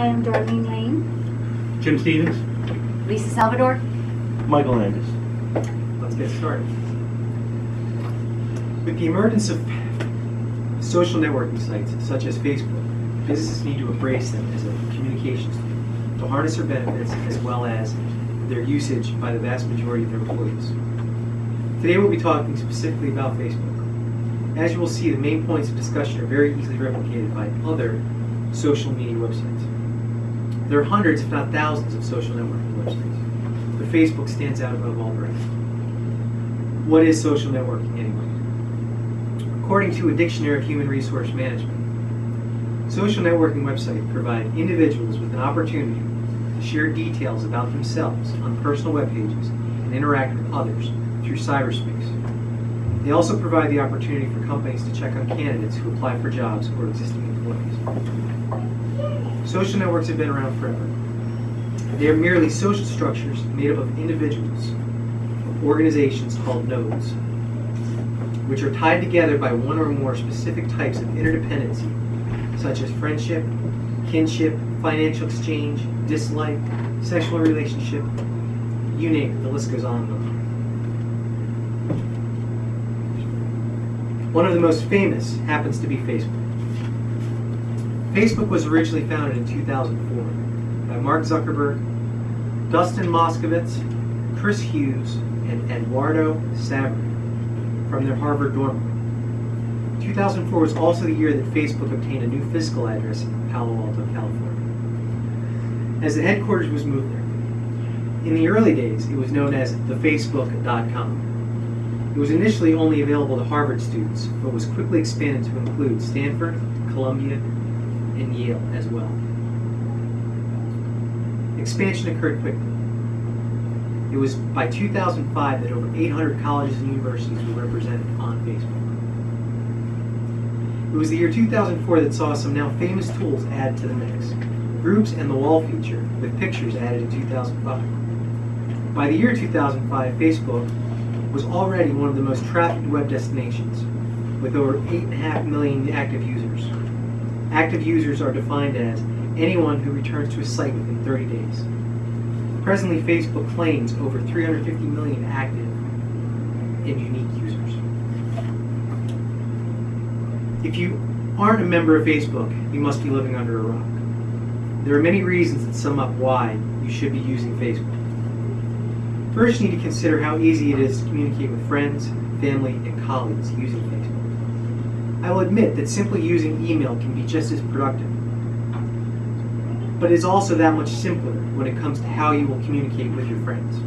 I am Darlene Lane. Jim Stevens. Lisa Salvador. Michael Landis. Let's get started. With the emergence of social networking sites such as Facebook, businesses need to embrace them as a communications tool to harness their benefits as well as their usage by the vast majority of their employees. Today we'll be talking specifically about Facebook. As you will see, the main points of discussion are very easily replicated by other social media websites. There are hundreds, if not thousands, of social networking websites, but Facebook stands out above all the rest. What is social networking anyway? According to a dictionary of human resource management, social networking websites provide individuals with an opportunity to share details about themselves on personal web pages and interact with others through cyberspace. They also provide the opportunity for companies to check on candidates who apply for jobs or existing employees. Social networks have been around forever. They are merely social structures made up of individuals or organizations called nodes, which are tied together by one or more specific types of interdependency, such as friendship, kinship, financial exchange, dislike, sexual relationship, you name it, the list goes on and on. One of the most famous happens to be Facebook. Facebook was originally founded in 2004 by Mark Zuckerberg, Dustin Moskovitz, Chris Hughes, and Eduardo Sabri from their Harvard dorm room. 2004 was also the year that Facebook obtained a new physical address in Palo Alto, California, as the headquarters was moved there. In the early days, it was known as thefacebook.com. It was initially only available to Harvard students, but was quickly expanded to include Stanford, Columbia, and Yale as well. Expansion occurred quickly. It was by 2005 that over 800 colleges and universities were represented on Facebook. It was the year 2004 that saw some now famous tools added to the mix. Groups and the wall feature, with pictures added in 2005. By the year 2005, Facebook was already one of the most trafficked web destinations, with over 8.5 million active users. Active users are defined as anyone who returns to a site within 30 days. Presently, Facebook claims over 350 million active and unique users. If you aren't a member of Facebook, you must be living under a rock. There are many reasons that sum up why you should be using Facebook. First, you need to consider how easy it is to communicate with friends, family, and colleagues using Facebook. I will admit that simply using email can be just as productive, but it is also that much simpler when it comes to how you will communicate with your friends.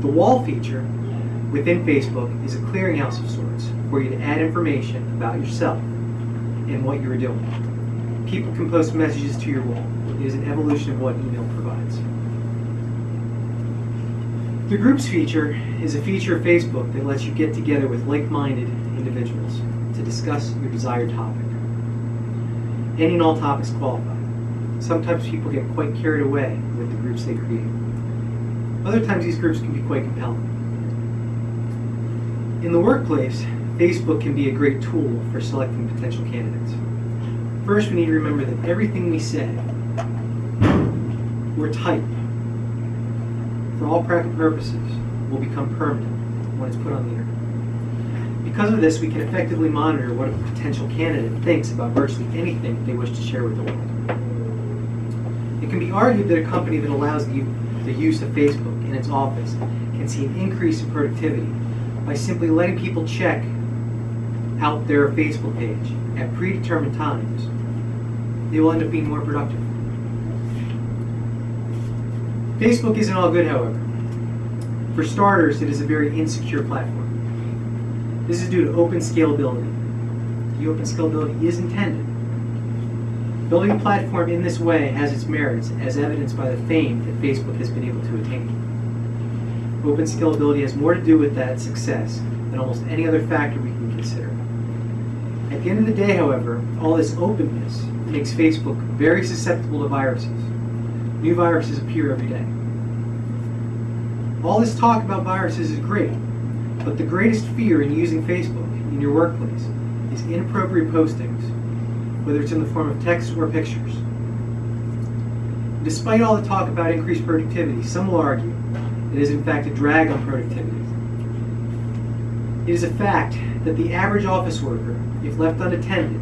The wall feature within Facebook is a clearinghouse of sorts for you to add information about yourself and what you are doing. People can post messages to your wall. It is an evolution of what email provides. The Groups feature is a feature of Facebook that lets you get together with like-minded individuals to discuss your desired topic. Any and all topics qualify. Sometimes people get quite carried away with the groups they create. Other times these groups can be quite compelling. In the workplace, Facebook can be a great tool for selecting potential candidates. First, we need to remember that everything we say or type, for all practical purposes, will become permanent when it's put on the internet. Because of this, we can effectively monitor what a potential candidate thinks about virtually anything they wish to share with the world. It can be argued that a company that allows the use of Facebook in its office can see an increase in productivity by simply letting people check out their Facebook page at predetermined times. They will end up being more productive. Facebook isn't all good, however. For starters, it is a very insecure platform. This is due to open scalability. The open scalability is intended. Building a platform in this way has its merits, as evidenced by the fame that Facebook has been able to attain. Open scalability has more to do with that success than almost any other factor we can consider. At the end of the day, however, all this openness makes Facebook very susceptible to viruses. New viruses appear every day. All this talk about viruses is great, but the greatest fear in using Facebook in your workplace is inappropriate postings, whether it's in the form of text or pictures. Despite all the talk about increased productivity, some will argue it is in fact a drag on productivity. It is a fact that the average office worker, if left unattended,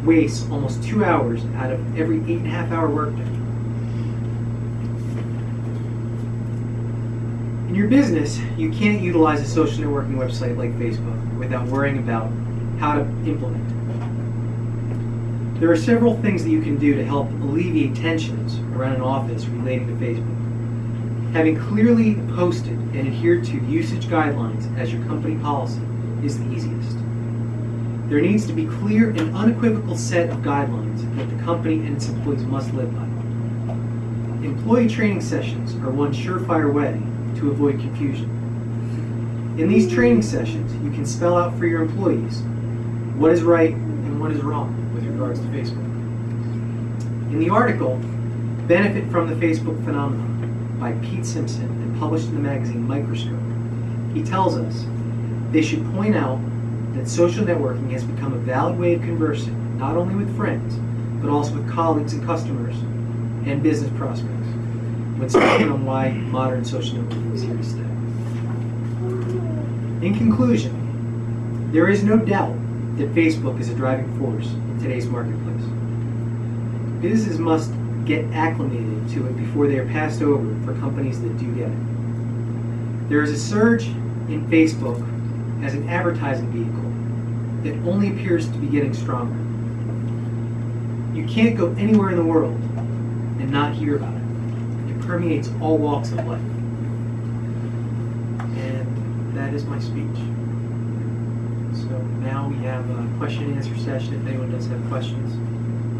wastes almost 2 hours out of every 8.5-hour workday. In your business, you can't utilize a social networking website like Facebook without worrying about how to implement it. There are several things that you can do to help alleviate tensions around an office relating to Facebook. Having clearly posted and adhered to usage guidelines as your company policy is the easiest. There needs to be clear and unequivocal set of guidelines that the company and its employees must live by. Employee training sessions are one surefire way to avoid confusion. In these training sessions, you can spell out for your employees what is right and what is wrong with regards to Facebook. In the article, Benefit from the Facebook Phenomenon by Pete Simpson and published in the magazine Microscope, he tells us they should point out that social networking has become a valid way of conversing not only with friends, but also with colleagues and customers and business prospects when speaking on why modern social networking is here to stay. In conclusion, there is no doubt that Facebook is a driving force in today's marketplace. Businesses must get acclimated to it before they are passed over for companies that do get it. There is a surge in Facebook as an advertising vehicle that only appears to be getting stronger. You can't go anywhere in the world and not hear about it. It permeates all walks of life. And that is my speech. So now we have a question and answer session. If anyone does have questions,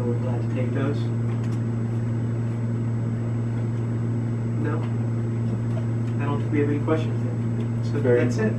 we're glad to take those. No? I don't think we have any questions then. So that's it.